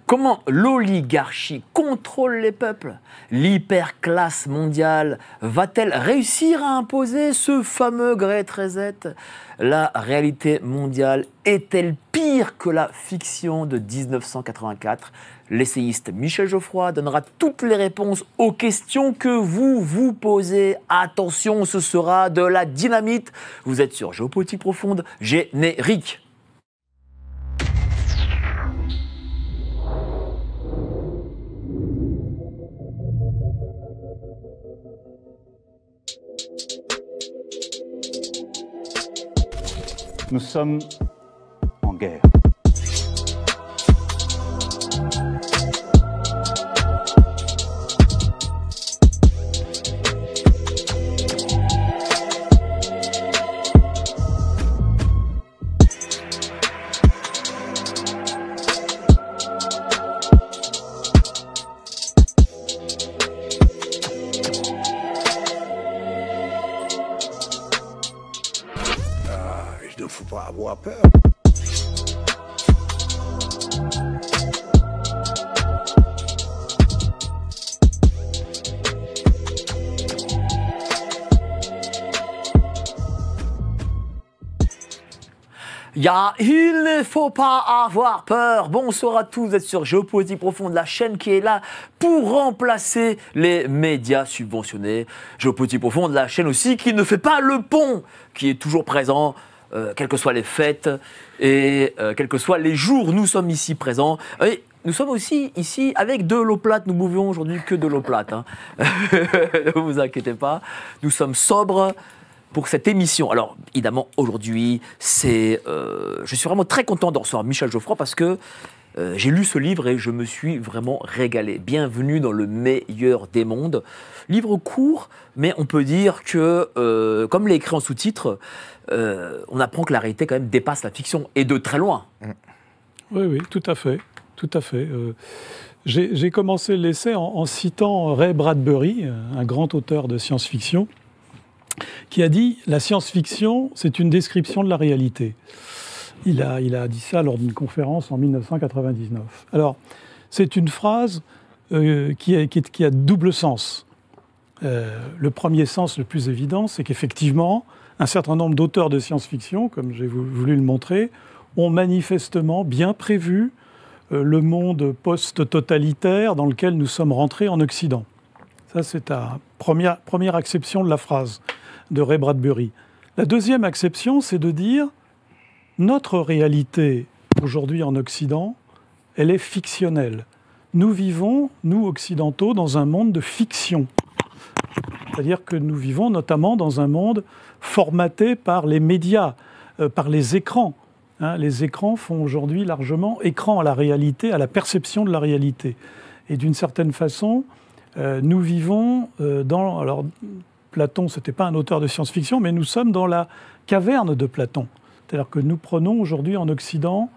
Comment l'oligarchie contrôle les peuples? L'hyperclasse mondiale va-t-elle réussir à imposer ce fameux Great Reset? La réalité mondiale est-elle pire que la fiction de 1984? L'essayiste Michel Geoffroy donnera toutes les réponses aux questions que vous vous posez. Attention, ce sera de la dynamite. Vous êtes sur Géopolitique Profonde, générique. Nous sommes en guerre. Il ne faut pas avoir peur. Il ne faut pas avoir peur. Bonsoir à tous, vous êtes sur Géopolitique Profonde, la chaîne qui est là pour remplacer les médias subventionnés. Géopolitique Profonde, la chaîne aussi qui ne fait pas le pont, qui est toujours présent, quelles que soient les fêtes et quels que soient les jours. Nous sommes ici présents. Et nous sommes aussi ici avec de l'eau plate. Nous buvons aujourd'hui que de l'eau plate. Hein. Ne vous inquiétez pas. Nous sommes sobres pour cette émission. Alors, évidemment, aujourd'hui, je suis vraiment très content de recevoir Michel Geoffroy parce que j'ai lu ce livre et je me suis vraiment régalé. Bienvenue dans le meilleur des mondes. Livre court, mais on peut dire que, comme l'est écrit en sous-titre, on apprend que la réalité quand même dépasse la fiction, et de très loin. Oui, tout à fait. Tout à fait. J'ai commencé l'essai en citant Ray Bradbury, un grand auteur de science-fiction, qui a dit « La science-fiction, c'est une description de la réalité ». Il a dit ça lors d'une conférence en 1999. Alors, c'est une phrase qui a double sens. Le premier sens, le plus évident, c'est qu'effectivement, un certain nombre d'auteurs de science-fiction, comme j'ai voulu le montrer, ont manifestement bien prévu le monde post-totalitaire dans lequel nous sommes rentrés en Occident. Ça, c'est la première acception de la phrase de Ray Bradbury. La deuxième acception, c'est de dire notre réalité aujourd'hui en Occident, elle est fictionnelle. Nous vivons, nous occidentaux, dans un monde de fiction. C'est-à-dire que nous vivons notamment dans un monde formaté par les médias, par les écrans. Les écrans font aujourd'hui largement écran à la réalité, à la perception de la réalité. Et d'une certaine façon, nous vivons dans... Alors, Platon, ce n'était pas un auteur de science-fiction, mais nous sommes dans la caverne de Platon. C'est-à-dire que nous prenons aujourd'hui en Occident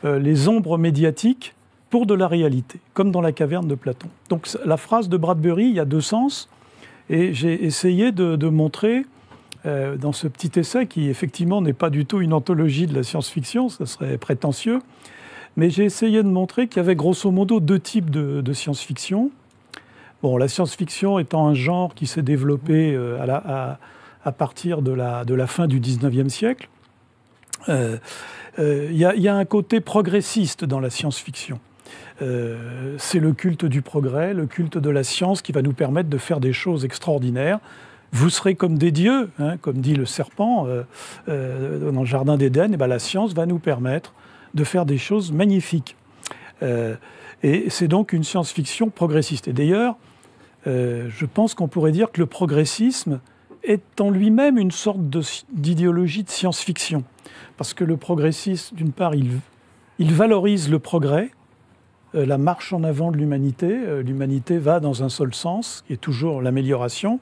les ombres médiatiques pour de la réalité, comme dans la caverne de Platon. Donc la phrase de Bradbury, il y a deux sens, et j'ai essayé de montrer dans ce petit essai, qui effectivement n'est pas du tout une anthologie de la science-fiction, ça serait prétentieux, mais j'ai essayé de montrer qu'il y avait grosso modo deux types de science-fiction. Bon, la science-fiction étant un genre qui s'est développé à partir de la fin du XIXe siècle, il y a un côté progressiste dans la science-fiction. C'est le culte du progrès, le culte de la science qui va nous permettre de faire des choses extraordinaires. Vous serez comme des dieux, hein, comme dit le serpent dans le jardin d'Éden. Et ben, la science va nous permettre de faire des choses magnifiques. Et c'est donc une science-fiction progressiste. Et d'ailleurs, je pense qu'on pourrait dire que le progressisme est en lui-même une sorte d'idéologie de science-fiction. Parce que le progressisme, d'une part, il valorise le progrès, la marche en avant de l'humanité. L'humanité va dans un seul sens, qui est toujours l'amélioration.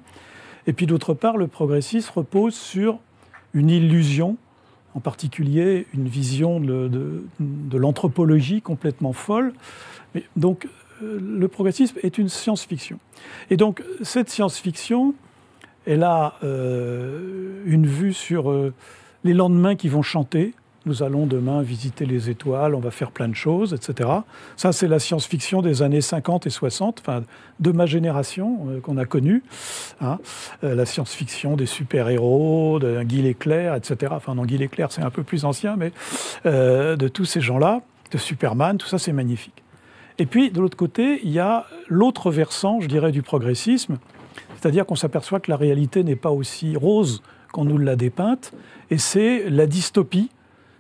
Et puis d'autre part, le progressisme repose sur une illusion, en particulier une vision de l'anthropologie complètement folle. Mais donc, le progressisme est une science-fiction. Et donc, cette science-fiction, elle a une vue sur les lendemains qui vont chanter, nous allons demain visiter les étoiles, on va faire plein de choses, etc. Ça, c'est la science-fiction des années 50 et 60, enfin, de ma génération qu'on a connue. Hein. La science-fiction des super-héros, de Guy Leclerc, etc. Enfin, non, Guy Leclerc, c'est un peu plus ancien, mais de tous ces gens-là, de Superman, tout ça, c'est magnifique. Et puis, de l'autre côté, il y a l'autre versant, je dirais, du progressisme, c'est-à-dire qu'on s'aperçoit que la réalité n'est pas aussi rose qu'on nous l'a dépeinte, et c'est la dystopie,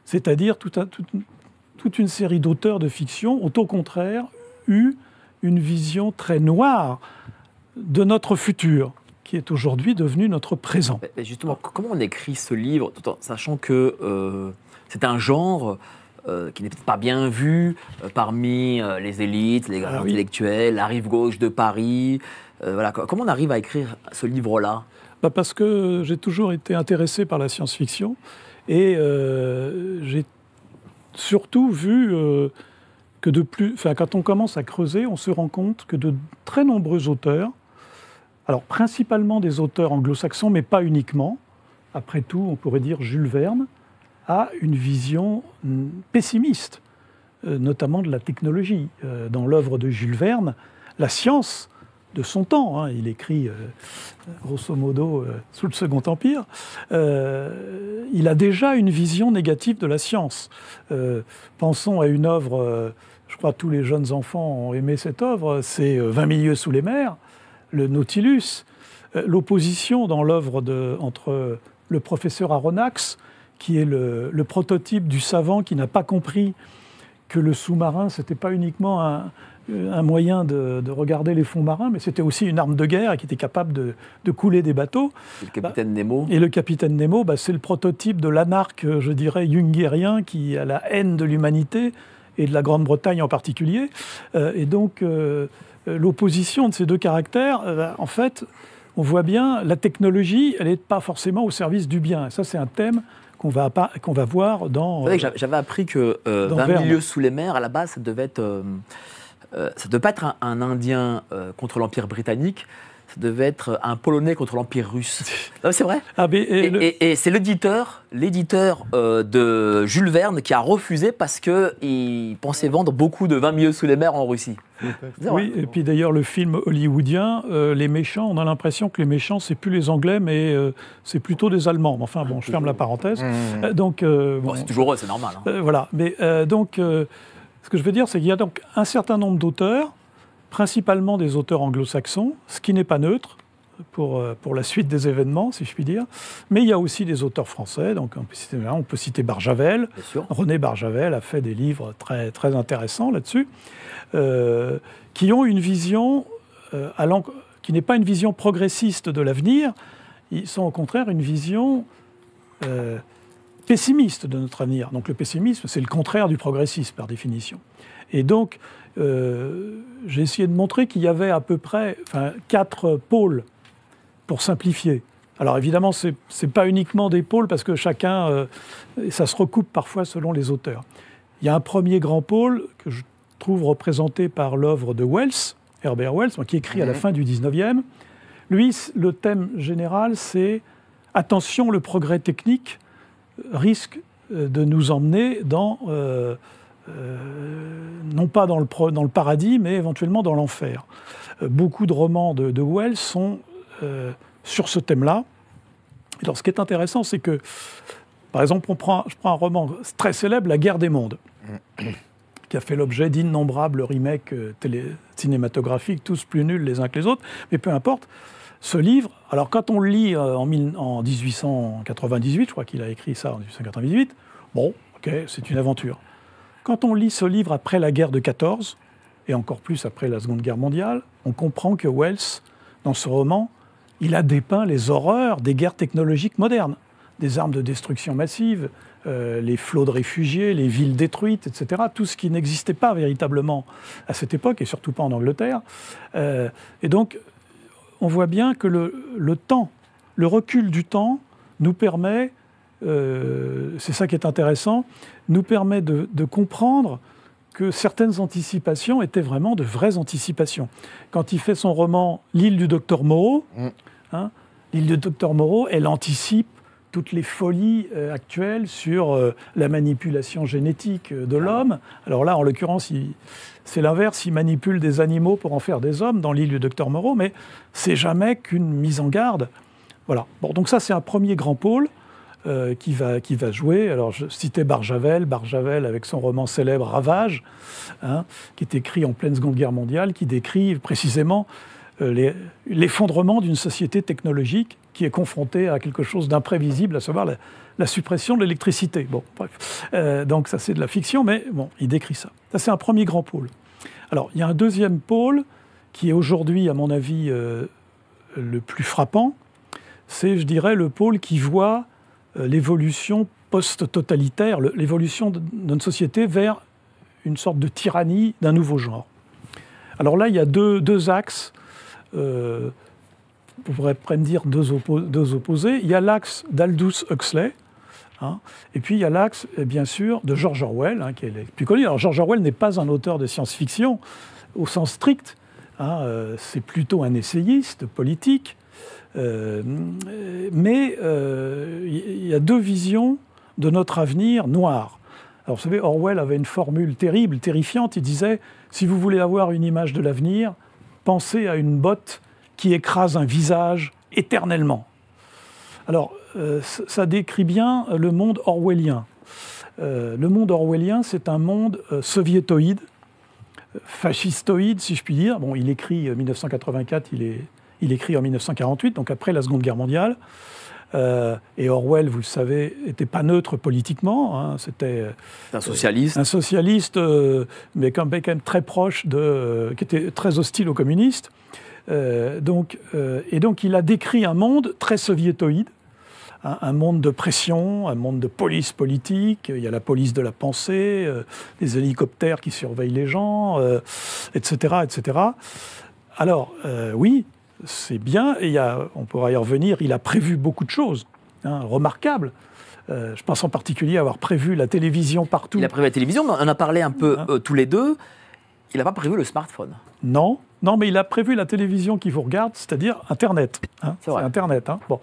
c'est-à-dire toute une série d'auteurs de fiction ont au contraire eu une vision très noire de notre futur, qui est aujourd'hui devenu notre présent. Mais justement, comment on écrit ce livre, tout en sachant que c'est un genre qui n'est peut-être pas bien vu parmi les élites, les grands intellectuels, la rive gauche de Paris. Voilà. Comment on arrive à écrire ce livre-là ? Parce que j'ai toujours été intéressé par la science-fiction et j'ai surtout vu que quand on commence à creuser, on se rend compte que de très nombreux auteurs, alors principalement des auteurs anglo-saxons, mais pas uniquement, après tout, on pourrait dire Jules Verne, a une vision pessimiste, notamment de la technologie. Dans l'œuvre de Jules Verne, la science de son temps, il écrit grosso modo sous le Second Empire, il a déjà une vision négative de la science. Pensons à une œuvre, je crois que tous les jeunes enfants ont aimé cette œuvre, c'est 20 milieux sous les mers, le Nautilus. L'opposition dans l'œuvre entre le professeur Aronnax, qui est le prototype du savant qui n'a pas compris que le sous-marin, ce n'était pas uniquement un moyen de regarder les fonds marins, mais c'était aussi une arme de guerre qui était capable de couler des bateaux. Et le capitaine Nemo. Et le capitaine Nemo, c'est le prototype de l'anarque, je dirais, jungérien, qui a la haine de l'humanité, et de la Grande-Bretagne en particulier. Et donc, l'opposition de ces deux caractères, en fait, on voit bien, la technologie, elle n'est pas forcément au service du bien. Et ça, c'est un thème qu'on va voir dans... J'avais appris que 20 milieux sous les mers, à la base, ça devait être... ça ne devait pas être un Indien contre l'Empire britannique, ça devait être un Polonais contre l'Empire russe. Non, c'est vrai. Et c'est l'éditeur de Jules Verne qui a refusé parce qu'il pensait vendre beaucoup de 20 milieux sous les mers en Russie. Oui, et puis d'ailleurs, le film hollywoodien, les méchants, on a l'impression que les méchants, c'est plus les Anglais, mais c'est plutôt des Allemands. Enfin bon, je ferme la parenthèse. Donc, c'est toujours eux, c'est normal. Voilà, mais donc... ce que je veux dire, c'est qu'il y a donc un certain nombre d'auteurs, principalement des auteurs anglo-saxons, ce qui n'est pas neutre pour la suite des événements, si je puis dire. Mais il y a aussi des auteurs français, donc on peut citer Barjavel. René Barjavel a fait des livres très, très intéressants là-dessus, qui ont une vision, qui n'est pas une vision progressiste de l'avenir, ils sont au contraire une vision... pessimiste de notre avenir. Donc le pessimisme, c'est le contraire du progressisme, par définition. Et donc, j'ai essayé de montrer qu'il y avait à peu près 4 pôles, pour simplifier. Alors évidemment, ce n'est pas uniquement des pôles, parce que chacun, ça se recoupe parfois selon les auteurs. Il y a un premier grand pôle que je trouve représenté par l'œuvre de Wells, Herbert Wells, qui écrit à la fin du 19e. Lui, le thème général, c'est « Attention, le progrès technique » risque de nous emmener non pas dans le paradis, mais éventuellement dans l'enfer. Beaucoup de romans de Wells sont sur ce thème-là. Alors, ce qui est intéressant, c'est que, par exemple, je prends un roman très célèbre, La Guerre des mondes, qui a fait l'objet d'innombrables remakes cinématographiques, tous plus nuls les uns que les autres, mais peu importe. Ce livre, alors quand on le lit en 1898, je crois qu'il a écrit ça en 1898, bon, ok, c'est une aventure. Quand on lit ce livre après la guerre de 14, et encore plus après la Seconde Guerre mondiale, on comprend que Wells, dans ce roman, il a dépeint les horreurs des guerres technologiques modernes, des armes de destruction massive, les flots de réfugiés, les villes détruites, etc. Tout ce qui n'existait pas véritablement à cette époque, et surtout pas en Angleterre. Et donc, on voit bien que le temps, le recul du temps nous permet, c'est ça qui est intéressant, nous permet de comprendre que certaines anticipations étaient vraiment de vraies anticipations. Quand il fait son roman « L'île du docteur Moreau », l'île du docteur Moreau, elle anticipe toutes les folies actuelles sur la manipulation génétique de l'homme. Alors là, en l'occurrence, c'est l'inverse, il manipule des animaux pour en faire des hommes, dans l'île du Docteur Moreau, mais c'est jamais qu'une mise en garde. Voilà. Bon, donc ça, c'est un premier grand pôle qui va jouer. Alors, je citais Barjavel avec son roman célèbre Ravage, hein, qui est écrit en pleine Seconde Guerre mondiale, qui décrit précisément l'effondrement d'une société technologique qui est confrontée à quelque chose d'imprévisible, à savoir la suppression de l'électricité. Bon, bref. Donc ça, c'est de la fiction, mais bon, il décrit ça. Ça, c'est un premier grand pôle. Alors, il y a un deuxième pôle qui est aujourd'hui, à mon avis, le plus frappant. C'est, je dirais, le pôle qui voit l'évolution post-totalitaire, l'évolution de notre société vers une sorte de tyrannie d'un nouveau genre. Alors là, il y a deux axes. On pourrait même dire deux opposés. Il y a l'axe d'Aldous Huxley, hein, et puis il y a l'axe, bien sûr, de George Orwell, hein, qui est le plus connu. Alors George Orwell n'est pas un auteur de science-fiction au sens strict, hein, c'est plutôt un essayiste politique, mais il y a deux visions de notre avenir noir. Alors vous savez, Orwell avait une formule terrible, terrifiante, il disait « Si vous voulez avoir une image de l'avenir, pensez à une botte qui écrase un visage éternellement. » Alors, ça décrit bien le monde orwellien. Le monde orwellien, c'est un monde soviétoïde, fascistoïde, si je puis dire. Bon, il écrit en 1984, il écrit en 1948, donc après la Seconde Guerre mondiale. Et Orwell, vous le savez, n'était pas neutre politiquement. Hein, c'était un socialiste. Un socialiste, mais quand même très proche qui était très hostile aux communistes. Et donc, il a décrit un monde très soviétoïde, un monde de pression, un monde de police politique. Il y a la police de la pensée, des hélicoptères qui surveillent les gens, etc., etc. Alors, oui, c'est bien, et on pourra y revenir, il a prévu beaucoup de choses, hein, remarquables. Je pense en particulier avoir prévu la télévision partout. Il a prévu la télévision, mais on en a parlé un peu tous les deux. Il n'a pas prévu le smartphone. Non, mais il a prévu la télévision qui vous regarde, c'est-à-dire Internet. Hein, c'est Internet. Hein, bon.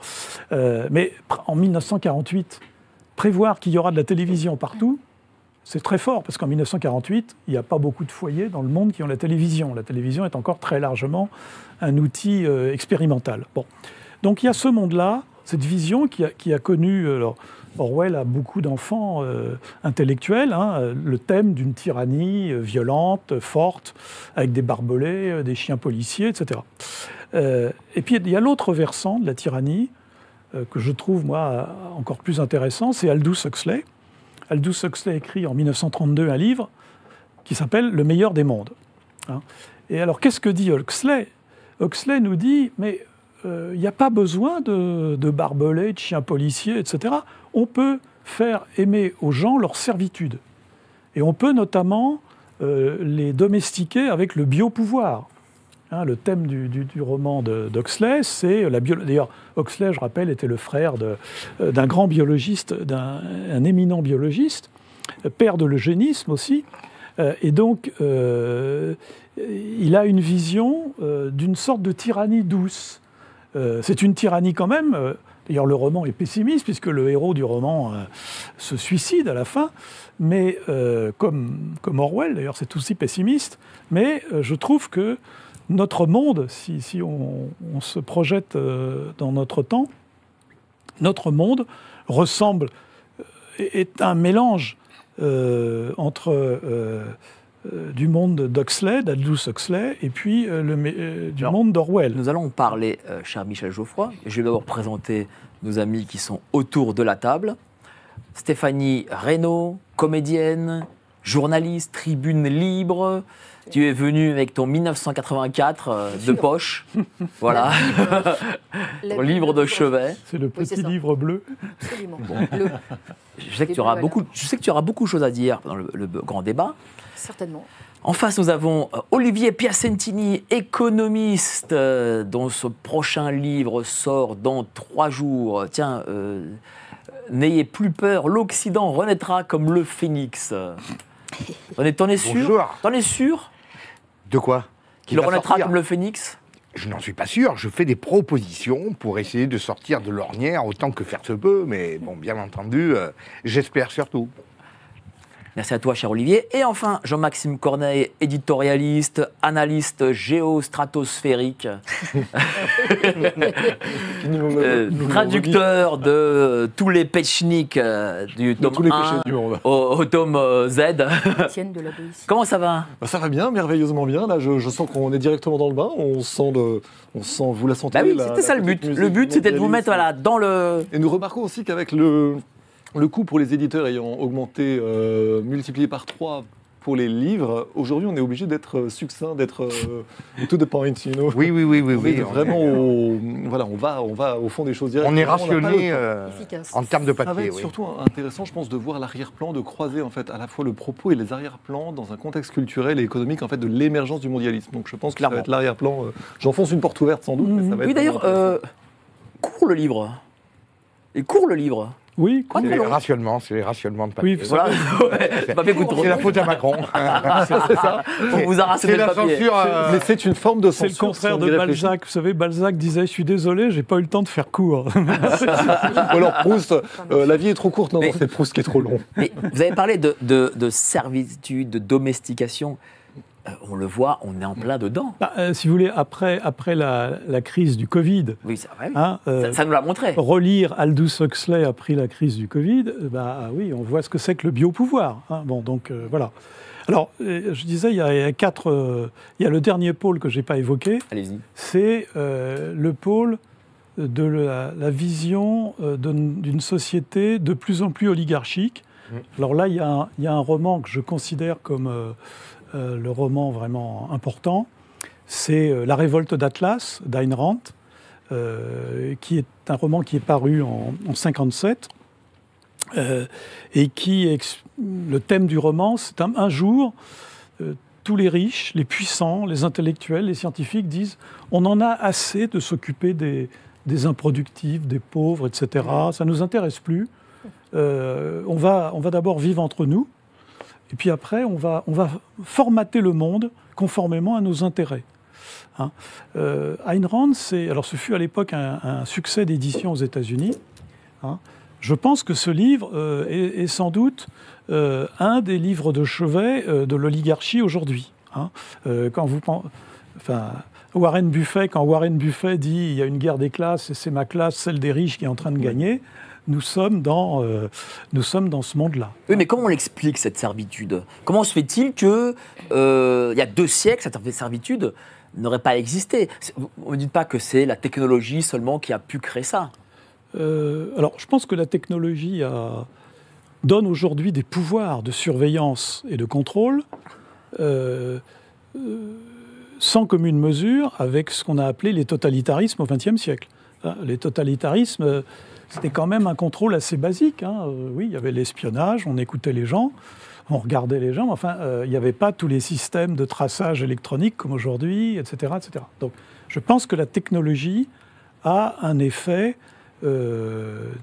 Mais en 1948, prévoir qu'il y aura de la télévision partout, c'est très fort, parce qu'en 1948, il n'y a pas beaucoup de foyers dans le monde qui ont la télévision. La télévision est encore très largement un outil expérimental. Bon. Donc il y a ce monde-là, cette vision qui a connu... Alors, Orwell a beaucoup d'enfants intellectuels, hein, le thème d'une tyrannie violente, forte, avec des barbelés, des chiens policiers, etc. Et puis il y a l'autre versant de la tyrannie, que je trouve, moi, encore plus intéressant, c'est Aldous Huxley. Aldous Huxley écrit en 1932 un livre qui s'appelle « Le meilleur des mondes ». Hein. Et alors, qu'est-ce que dit Huxley ? Huxley nous dit, mais il n'y a pas besoin de barbelés, de chiens policiers, etc. On peut faire aimer aux gens leur servitude. Et on peut notamment les domestiquer avec le biopouvoir. Hein, le thème du roman d'Huxley, c'est la biologie. D'ailleurs, Huxley, je rappelle, était le frère d'un grand biologiste, d'un éminent biologiste, père de l'eugénisme aussi. Et donc, il a une vision d'une sorte de tyrannie douce. C'est une tyrannie quand même. D'ailleurs, le roman est pessimiste, puisque le héros du roman se suicide à la fin. Mais comme Orwell, d'ailleurs, c'est aussi pessimiste. Mais je trouve que notre monde, si on se projette dans notre temps, notre monde ressemble, est un mélange entre du monde d'Huxley, d'Aldous Huxley, et puis du monde d'Orwell. Nous allons parler, cher Michel Geoffroy. Je vais d'abord présenter nos amis qui sont autour de la table. Stéphanie Reynaud, comédienne, journaliste, tribune libre. Tu es venu avec ton 1984 de poche. Voilà. Ton livre de chevet. C'est le petit livre bleu. Absolument. Bon. Je sais que tu auras beaucoup de choses à dire dans le grand débat. Certainement. En face, nous avons Olivier Piacentini, économiste, dont ce prochain livre sort dans 3 jours. Tiens, n'ayez plus peur, l'Occident renaîtra comme le phénix. T'en es sûr? Bonjour. T'en es sûr? De quoi? Qu'il renaîtra comme le phénix? Je n'en suis pas sûr. Je fais des propositions pour essayer de sortir de l'ornière autant que faire se peut. Mais bon, bien entendu, j'espère surtout. Merci à toi, cher Olivier. Et enfin, Jean-Maxime Corneille, éditorialiste, analyste géostratosphérique, traducteur de tous les pechniks du tome 1 au tome Z. Comment ça va? Ça va bien, merveilleusement bien. Là, je sens qu'on est directement dans le bain. On sent, vous la sentez. Bah oui, c'était ça le but. Le but, c'était de vous mettre dans le... Et nous remarquons aussi qu'avec le coût pour les éditeurs ayant augmenté, multiplié par 3 pour les livres, aujourd'hui on est obligé d'être succinct, d'être to the point, you know. Oui. Vraiment, on va au fond des choses directes. On est rationné en termes de Ça va papier. être surtout intéressant, je pense, de voir l'arrière-plan, de croiser en fait à la fois le propos et les arrière-plans dans un contexte culturel et économique en fait de l'émergence du mondialisme. Donc je pense que ça va être l'arrière-plan. J'enfonce une porte ouverte sans doute, mais ça va être. Oui, d'ailleurs, court le livre. Et court le livre. Oui, C'est les rationnements de papier. oui, Voilà. Le papier coûte trop. C'est la faute à Macron. c'est ça. On vous a rationné C'est le la papier. censure. Mais c'est une forme de c'est censure. le contraire si on de y réfléchit. Balzac. Vous savez, Balzac disait « Je suis désolé, j'ai pas eu le temps de faire court. » Ou alors Proust, la vie est trop courte. Non, Mais- c'est Proust qui est trop long. Mais vous avez parlé de servitude, de domestication. On le voit, on est en plein dedans. Si vous voulez, après la crise du Covid, Oui, ça, ouais, oui. hein, Ça nous l'a montré. relire Aldous Huxley après la crise du Covid, oui, on voit ce que c'est que le biopouvoir. Hein. Bon, donc voilà. Alors, je disais, il y a le dernier pôle que j'ai pas évoqué, Allez-y. c'est le pôle de la vision d'une société de plus en plus oligarchique. Alors là, il y a un roman que je considère comme le roman vraiment important, c'est La révolte d'Atlas d'Ayn Rand, qui est un roman qui est paru en 1957, et le thème du roman, c'est un jour, tous les riches, les puissants, les intellectuels, les scientifiques disent « on en a assez de s'occuper des improductifs, des pauvres, etc. Ça ne nous intéresse plus. On va d'abord vivre entre nous, et puis après, on va formater le monde conformément à nos intérêts. » Hein. Ayn Rand, ce fut à l'époque un succès d'édition aux États-Unis. Hein. Je pense que ce livre est sans doute un des livres de chevet de l'oligarchie aujourd'hui. Hein. Quand Warren Buffett dit « il y a une guerre des classes et c'est ma classe, celle des riches, qui est en train de gagner », nous sommes dans ce monde-là. Oui, mais comment on l'explique, cette servitude? Comment se fait-il que, il y a 2 siècles, cette servitude n'aurait pas existé? On ne dit pas que c'est la technologie seulement qui a pu créer ça. Alors, je pense que la technologie donne aujourd'hui des pouvoirs de surveillance et de contrôle sans commune mesure avec ce qu'on a appelé les totalitarismes au XXe siècle. Les totalitarismes, c'était quand même un contrôle assez basique. Hein. Oui, il y avait l'espionnage, on écoutait les gens, on regardait les gens, mais enfin, il n'y avait pas tous les systèmes de traçage électronique comme aujourd'hui, etc., etc. Donc, je pense que la technologie a un effet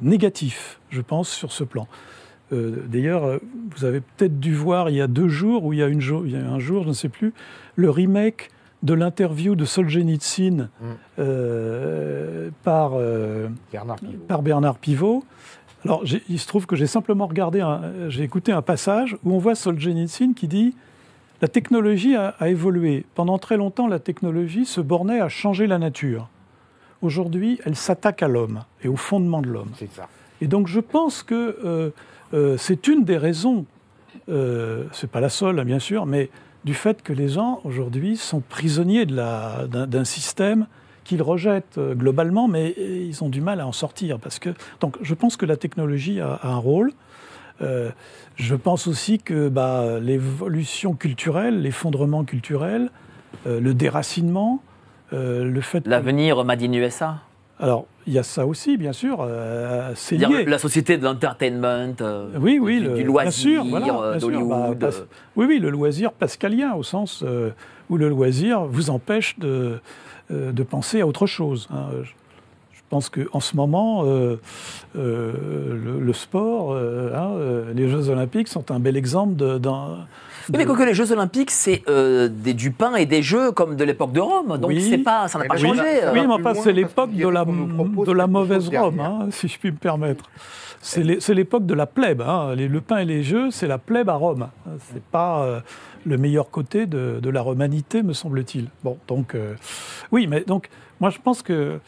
négatif, je pense, sur ce plan. D'ailleurs, vous avez peut-être dû voir il y a 2 jours, ou il y a un jour, je ne sais plus, le remake de l'interview de Solzhenitsyn par Bernard Pivot. Alors, il se trouve que j'ai simplement j'ai écouté un passage où on voit Solzhenitsyn qui dit « La technologie a évolué. Pendant très longtemps, la technologie se bornait à changer la nature. Aujourd'hui, elle s'attaque à l'homme et au fondement de l'homme. » C'est ça. Et Et donc, je pense que c'est une des raisons, c'est pas la seule, hein, bien sûr, mais du fait que les gens, aujourd'hui, sont prisonniers d'un système qu'ils rejettent globalement, mais ils ont du mal à en sortir. Donc, je pense que la technologie a un rôle. Je pense aussi que l'évolution culturelle, l'effondrement culturel, le déracinement, le fait... L'avenir Made in USA. Alors, il y a ça aussi, bien sûr, c'est C'est-à-dire lié. la société de l'entertainment, Oui, du loisir, bien sûr, voilà, bien sûr. d'Hollywood. Oui, le loisir pascalien, au sens où le loisir vous empêche de penser à autre chose. Hein. Je pense qu'en ce moment, le sport, les Jeux Olympiques sont un bel exemple Oui, mais quoique les Jeux Olympiques, c'est du pain et des jeux comme de l'époque de Rome. Donc Oui. ça n'a pas Oui, changé. Oui, mais plus enfin, loin, c'est l'époque dire qu'on nous propose de la quelque mauvaise chose derrière. Rome, hein, si je puis me permettre. C'est l'époque de la plèbe. Hein. Le pain et les jeux, c'est la plèbe à Rome. C'est pas le meilleur côté de la romanité, me semble-t-il. Bon, donc, oui, mais donc, moi, je pense que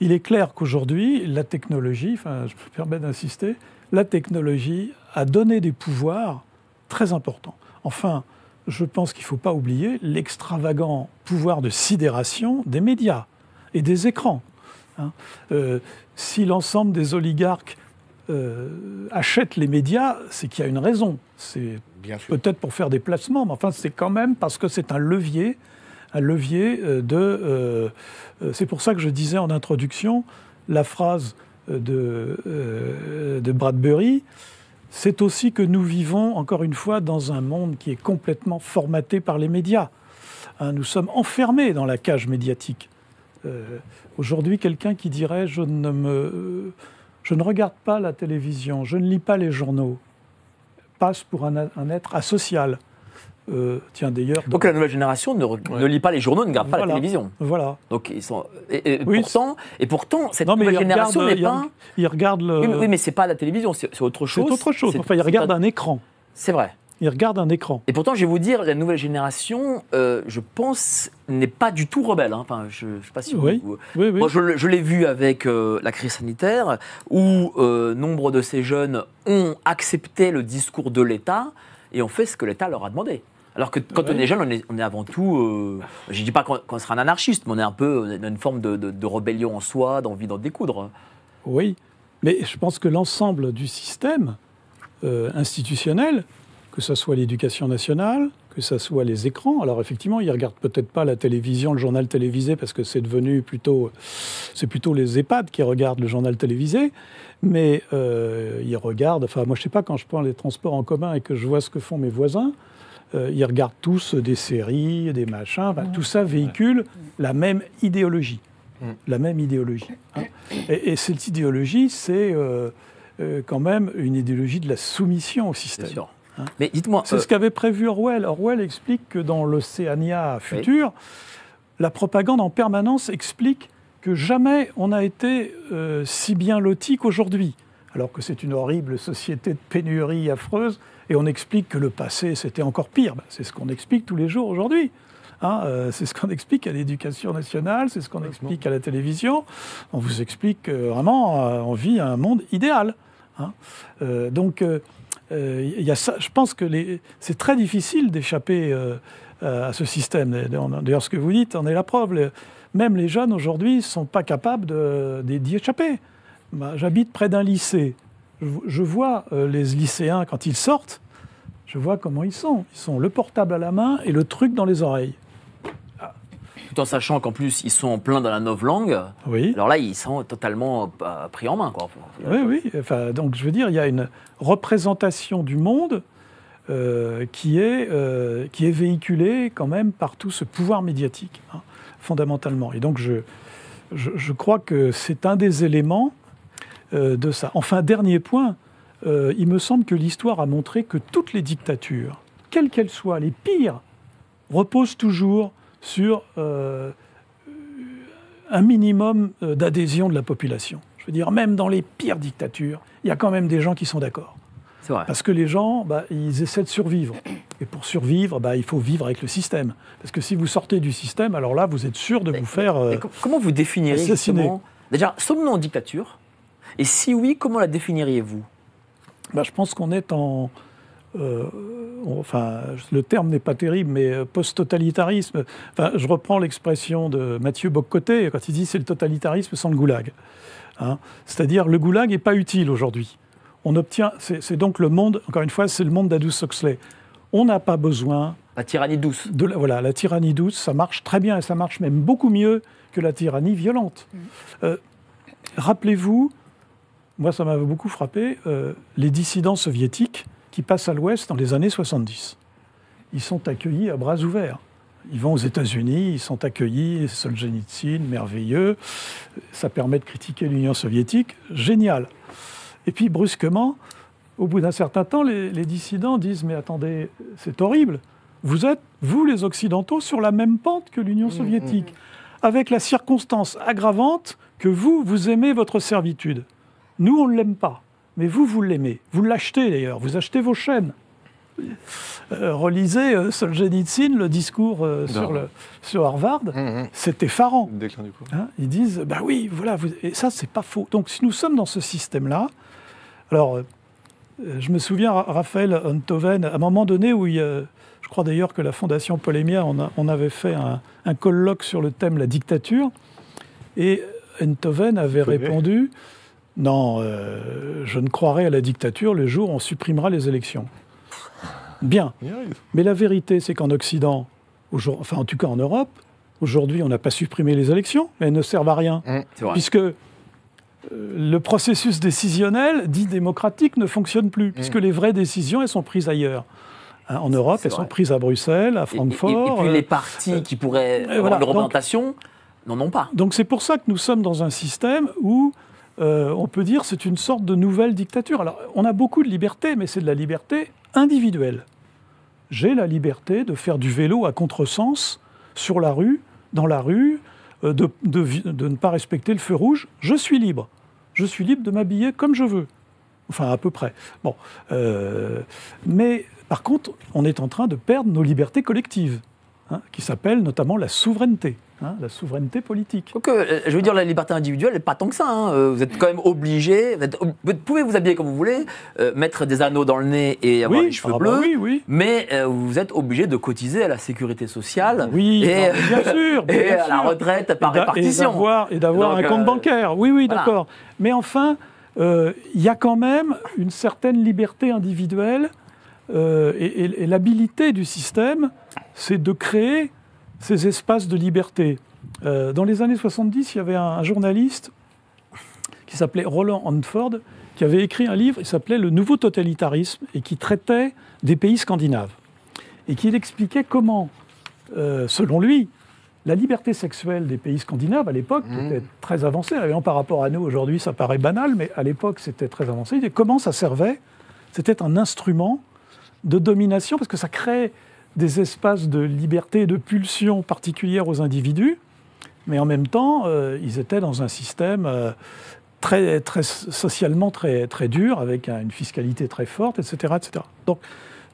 il est clair qu'aujourd'hui, la technologie, enfin, je me permets d'insister, la technologie a donné des pouvoirs très importants. Enfin, je pense qu'il ne faut pas oublier l'extravagant pouvoir de sidération des médias et des écrans. Hein. Si l'ensemble des oligarques achètent les médias, c'est qu'il y a une raison. C'est Bien sûr. peut-être pour faire des placements, mais enfin, c'est quand même parce que c'est un levier de... c'est pour ça que je disais en introduction, la phrase de Bradbury, c'est aussi que nous vivons, encore une fois, dans un monde qui est complètement formaté par les médias. Hein, nous sommes enfermés dans la cage médiatique. Aujourd'hui, quelqu'un qui dirait « je ne regarde pas la télévision, je ne lis pas les journaux », passe pour un être asocial. Tiens, d'ailleurs... Donc la nouvelle génération ne lit pas les journaux, ne regarde pas la télévision. Voilà. Donc ils sont... Oui, pourtant, cette Non, mais nouvelle génération n'est pas... Il regarde le... Oui, mais c'est pas la télévision, c'est autre chose. C'est autre chose. Enfin, il regarde un écran. C'est vrai. Il regarde un écran. Et pourtant, je vais vous dire, la nouvelle génération, je pense, n'est pas du tout rebelle. Hein. Enfin, je ne sais pas si Oui. vous... Oui, oui. Moi, je l'ai vu avec la crise sanitaire, où nombre de ces jeunes ont accepté le discours de l'État et ont fait ce que l'État leur a demandé. Alors que quand on est jeune, on est avant tout... je ne dis pas qu'on sera un anarchiste, mais on est un peu dans une forme de rébellion en soi, d'envie d'en découdre. Oui, mais je pense que l'ensemble du système institutionnel, que ce soit l'éducation nationale, que ce soit les écrans. Alors effectivement, ils ne regardent peut-être pas la télévision, le journal télévisé, parce que c'est plutôt les EHPAD qui regardent le journal télévisé, mais ils regardent, enfin moi je ne sais pas, quand je prends les transports en commun et que je vois ce que font mes voisins, ils regardent tous des séries, des machins, enfin, tout ça véhicule la même idéologie. La même idéologie. Hein. Et cette idéologie, c'est quand même une idéologie de la soumission au système. C'est sûr. Hein. Mais dites-moi... C'est ce qu'avait prévu Orwell. Orwell explique que dans l'Océania futur, la propagande en permanence explique que jamais on n'a été si bien loti qu'aujourd'hui. Alors que c'est une horrible société de pénurie affreuse, et on explique que le passé, c'était encore pire. C'est ce qu'on explique tous les jours aujourd'hui. Hein, c'est ce qu'on explique à l'éducation nationale, c'est ce qu'on explique à la télévision. On vous explique que vraiment, on vit un monde idéal. Hein. Donc, y a ça, je pense que c'est très difficile d'échapper à ce système. D'ailleurs, ce que vous dites en est la preuve. Même les jeunes aujourd'hui ne sont pas capables d'y échapper. J'habite près d'un lycée. Je vois les lycéens, quand ils sortent, je vois comment ils sont. Ils sont le portable à la main et le truc dans les oreilles. Tout en sachant qu'en plus, ils sont en plein dans la novlangue. Oui. Alors là, ils sont totalement pris en main, quoi. Oui, oui. Enfin, donc, je veux dire, il y a une représentation du monde qui est véhiculée quand même par tout ce pouvoir médiatique, hein, fondamentalement. Et donc, je crois que c'est un des éléments de ça. Enfin, dernier point, il me semble que l'histoire a montré que toutes les dictatures, quelles qu'elles soient, les pires, reposent toujours sur un minimum d'adhésion de la population. Je veux dire, même dans les pires dictatures, il y a quand même des gens qui sont d'accord. C'est vrai. Parce que les gens, ils essaient de survivre. Et pour survivre, il faut vivre avec le système. Parce que si vous sortez du système, alors là, vous êtes sûr de vous faire comment vous définiriez assassiner. justement... Déjà, sommes-nous en dictature? Et si oui, comment la définiriez-vous? Je pense qu'on est en... enfin, le terme n'est pas terrible, mais post-totalitarisme. Enfin, je reprends l'expression de Mathieu Bock-Côté quand il dit c'est le totalitarisme sans le goulag. Hein, c'est-à-dire le goulag n'est pas utile aujourd'hui. On obtient, c'est donc le monde, encore une fois, c'est le monde d'Aldous Huxley. On n'a pas besoin... La tyrannie douce. Voilà, la tyrannie douce, ça marche très bien et ça marche même beaucoup mieux que la tyrannie violente. Rappelez-vous, moi ça m'avait beaucoup frappé, les dissidents soviétiques qui passent à l'Ouest dans les années 70. Ils sont accueillis à bras ouverts. Ils vont aux États-Unis, ils sont accueillis, Solzhenitsyn, merveilleux, ça permet de critiquer l'Union soviétique, génial. Et puis brusquement, au bout d'un certain temps, les dissidents disent « Mais attendez, c'est horrible. Vous êtes, vous les Occidentaux, sur la même pente que l'Union soviétique, avec la circonstance aggravante que vous aimez votre servitude. Nous, on ne l'aime pas, mais vous l'aimez. Vous l'achetez d'ailleurs, vous achetez vos chaînes. » Relisez Solzhenitsyn, le discours sur Harvard, c'est effarant. Le déclin du coup. Hein, ils disent, bah oui, voilà, et ça, c'est pas faux. Donc, si nous sommes dans ce système-là, alors, je me souviens, Raphaël Enthoven, à un moment donné où je crois d'ailleurs que la Fondation Polémia, on avait fait un colloque sur le thème la dictature, et Enthoven avait répondu, non, je ne croirai à la dictature le jour où on supprimera les élections. Bien, mais la vérité, c'est qu'en Occident, enfin en tout cas en Europe, aujourd'hui, on n'a pas supprimé les élections, mais elles ne servent à rien, puisque le processus décisionnel, dit démocratique, ne fonctionne plus, puisque les vraies décisions, elles sont prises ailleurs. Hein, en Europe, elles sont prises à Bruxelles, à Francfort. Et puis les partis qui pourraient avoir une représentation n'en ont pas. Donc c'est pour ça que nous sommes dans un système où on peut dire c'est une sorte de nouvelle dictature. Alors on a beaucoup de liberté, mais c'est de la liberté individuelle. J'ai la liberté de faire du vélo à contresens sur la rue, dans la rue, de ne pas respecter le feu rouge. Je suis libre. Je suis libre de m'habiller comme je veux. Enfin, à peu près. Bon. Mais, par contre, on est en train de perdre nos libertés collectives, hein, qui s'appellent notamment la souveraineté. Hein, la souveraineté politique. Donc, je veux dire, la liberté individuelle n'est pas tant que ça. Hein. Vous êtes quand même obligé, vous pouvez vous habiller comme vous voulez, mettre des anneaux dans le nez et avoir les cheveux bleus, mais vous êtes obligé de cotiser à la sécurité sociale bien sûr, et à la retraite par répartition. Et d'avoir un compte bancaire. Oui, voilà. D'accord. Mais enfin, il y a quand même une certaine liberté individuelle et l'habilité du système, c'est de créer ces espaces de liberté. Dans les années 70, il y avait un journaliste qui s'appelait Roland Hanford, qui avait écrit un livre qui s'appelait « Le nouveau totalitarisme » et qui traitait des pays scandinaves. Et qui expliquait comment, selon lui, la liberté sexuelle des pays scandinaves, à l'époque, était très avancée. Évidemment, par rapport à nous, aujourd'hui, ça paraît banal, mais à l'époque, c'était très avancé. Et comment ça servait? C'était un instrument de domination, parce que ça créait des espaces de liberté et de pulsion particulières aux individus, mais en même temps, ils étaient dans un système très socialement très dur, avec une fiscalité très forte, etc. etc. Donc,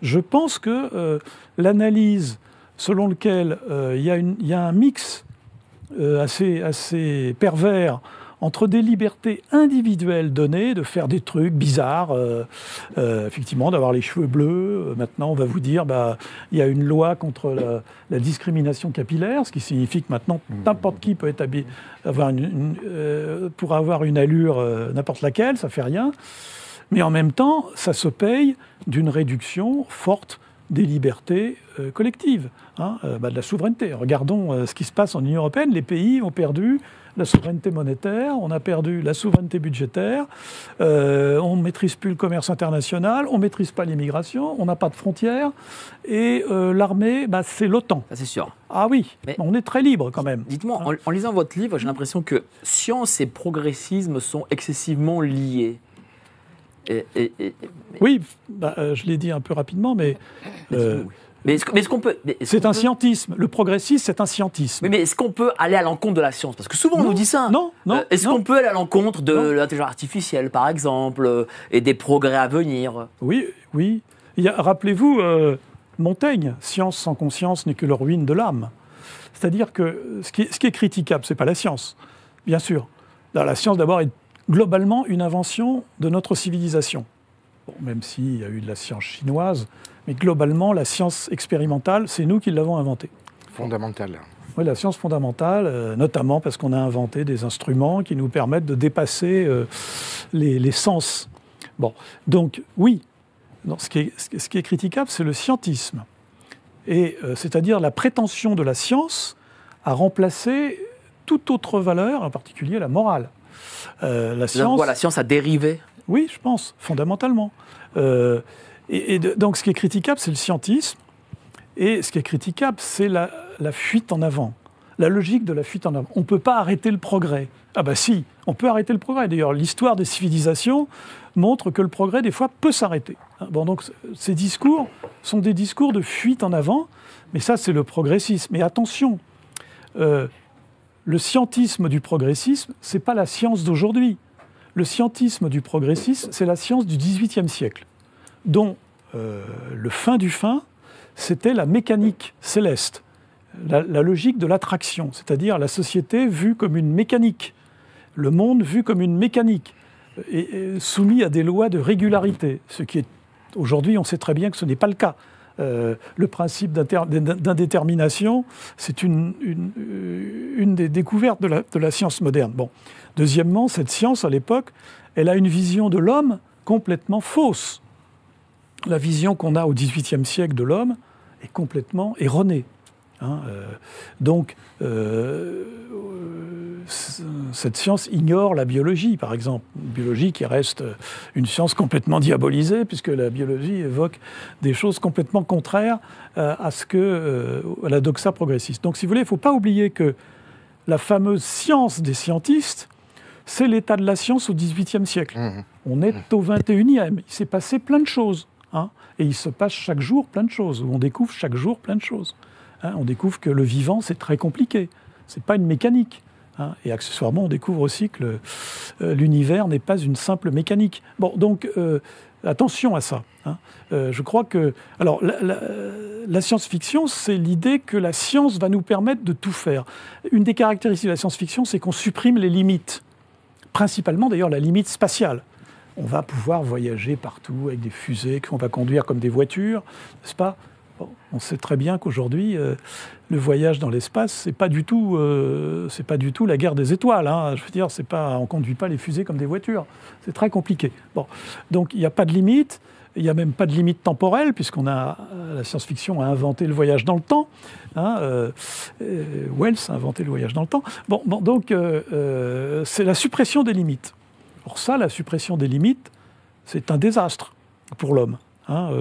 je pense que l'analyse selon laquelle il y a un mix assez pervers entre des libertés individuelles données, de faire des trucs bizarres, effectivement, d'avoir les cheveux bleus. Maintenant, on va vous dire, il y a une loi contre la discrimination capillaire, ce qui signifie que maintenant, n'importe qui peut pour avoir une allure n'importe laquelle, ça fait rien. Mais en même temps, ça se paye d'une réduction forte des libertés collectives, de la souveraineté. Regardons ce qui se passe en Union européenne. Les pays ont perdu la souveraineté monétaire, on a perdu la souveraineté budgétaire, on ne maîtrise plus le commerce international, on ne maîtrise pas l'immigration, on n'a pas de frontières, et l'armée, c'est l'OTAN. Ça, c'est sûr. Ah oui, mais on est très libre quand même. Dites-moi, en lisant votre livre, j'ai l'impression que science et progressisme sont excessivement liés. Oui, je l'ai dit un peu rapidement, mais... Mais est-ce qu'on peut... C'est un scientisme. Le progressisme, c'est un scientisme. Mais est-ce qu'on peut aller à l'encontre de la science? Parce que souvent, on nous dit ça. Non. Est-ce qu'on peut aller à l'encontre de l'intelligence artificielle, par exemple, et des progrès à venir? Oui. Rappelez-vous, Montaigne, « Science sans conscience n'est que le ruine de l'âme ». C'est-à-dire que ce qui est critiquable, ce n'est pas la science, bien sûr. La science, d'abord, est globalement une invention de notre civilisation. Bon, même s'il y a eu de la science chinoise, mais globalement, la science expérimentale, c'est nous qui l'avons inventée. Fondamentale. Oui, la science fondamentale, notamment parce qu'on a inventé des instruments qui nous permettent de dépasser les sens. Bon, donc oui, ce qui est critiquable, c'est le scientisme. Et c'est-à-dire la prétention de la science à remplacer toute autre valeur, en particulier la morale. La science a dérivé. Oui, je pense, fondamentalement. Donc ce qui est critiquable, c'est le scientisme. Et ce qui est critiquable, c'est la fuite en avant. la logique de la fuite en avant. On ne peut pas arrêter le progrès. Ah bah si, on peut arrêter le progrès. D'ailleurs, l'histoire des civilisations montre que le progrès, des fois, peut s'arrêter. Bon, donc ces discours sont des discours de fuite en avant, mais ça, c'est le progressisme. Mais attention, le scientisme du progressisme, ce n'est pas la science d'aujourd'hui. Le scientisme du progressisme, c'est la science du XVIIIe siècle, dont le fin du fin, c'était la mécanique céleste, la logique de l'attraction, c'est-à-dire la société vue comme une mécanique, le monde vu comme une mécanique, et soumis à des lois de régularité, ce qui est, aujourd'hui, on sait très bien que ce n'est pas le cas. Le principe d'indétermination, c'est une des découvertes de la science moderne. Bon. Deuxièmement, cette science, à l'époque, elle a une vision de l'homme complètement fausse. La vision qu'on a au XVIIIe siècle de l'homme est complètement erronée. Donc, cette science ignore la biologie, par exemple. Une biologie qui reste une science complètement diabolisée, puisque la biologie évoque des choses complètement contraires à la doxa progressiste. Donc, si vous voulez, il ne faut pas oublier que la fameuse science des scientistes, c'est l'état de la science au XVIIIe siècle. On est au XXIe. Il s'est passé plein de choses. Et il se passe chaque jour plein de choses. On découvre chaque jour plein de choses. On découvre que le vivant, c'est très compliqué. Ce n'est pas une mécanique. Et accessoirement, on découvre aussi que l'univers n'est pas une simple mécanique. Bon, donc, attention à ça. Je crois que... Alors, la science-fiction, c'est l'idée que la science va nous permettre de tout faire. Une des caractéristiques de la science-fiction, c'est qu'on supprime les limites. Principalement, d'ailleurs, la limite spatiale. On va pouvoir voyager partout avec des fusées qu'on va conduire comme des voitures, n'est-ce pas ? Bon, on sait très bien qu'aujourd'hui, le voyage dans l'espace, c'est pas du tout la guerre des étoiles. Je veux dire, on conduit pas les fusées comme des voitures. C'est très compliqué. Bon, donc il n'y a pas de limite. Il n'y a même pas de limite temporelle, la science-fiction a inventé le voyage dans le temps. Wells a inventé le voyage dans le temps. Bon, donc c'est la suppression des limites. Or ça, la suppression des limites, c'est un désastre pour l'homme.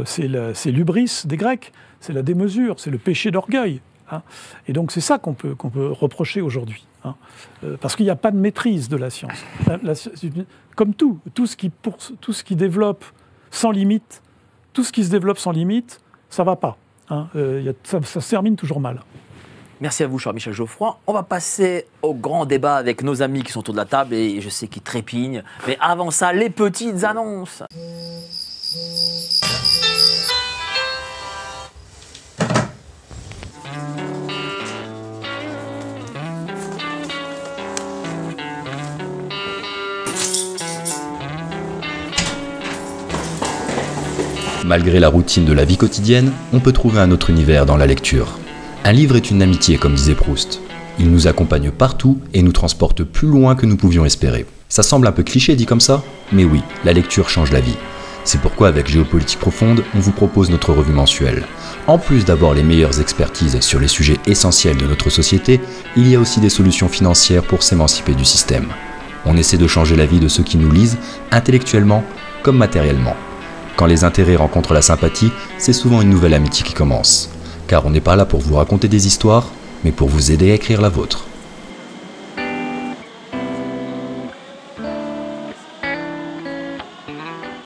C'est l'hubris des Grecs, c'est la démesure, c'est le péché d'orgueil. Et donc c'est ça qu'on peut reprocher aujourd'hui. Parce qu'il n'y a pas de maîtrise de la science. Comme tout ce qui développe sans limite, tout ce qui se développe sans limite, ça ne va pas. Ça se termine toujours mal. Merci à vous, cher Michel Geoffroy. On va passer au grand débat avec nos amis qui sont autour de la table et je sais qu'ils trépignent. Mais avant ça, les petites annonces. Malgré la routine de la vie quotidienne, on peut trouver un autre univers dans la lecture. Un livre est une amitié, comme disait Proust. Il nous accompagne partout et nous transporte plus loin que nous pouvions espérer. Ça semble un peu cliché dit comme ça, mais oui, la lecture change la vie. C'est pourquoi avec Géopolitique Profonde, on vous propose notre revue mensuelle. En plus d'avoir les meilleures expertises sur les sujets essentiels de notre société, il y a aussi des solutions financières pour s'émanciper du système. On essaie de changer la vie de ceux qui nous lisent, intellectuellement comme matériellement. Quand les intérêts rencontrent la sympathie, c'est souvent une nouvelle amitié qui commence. Car on n'est pas là pour vous raconter des histoires, mais pour vous aider à écrire la vôtre.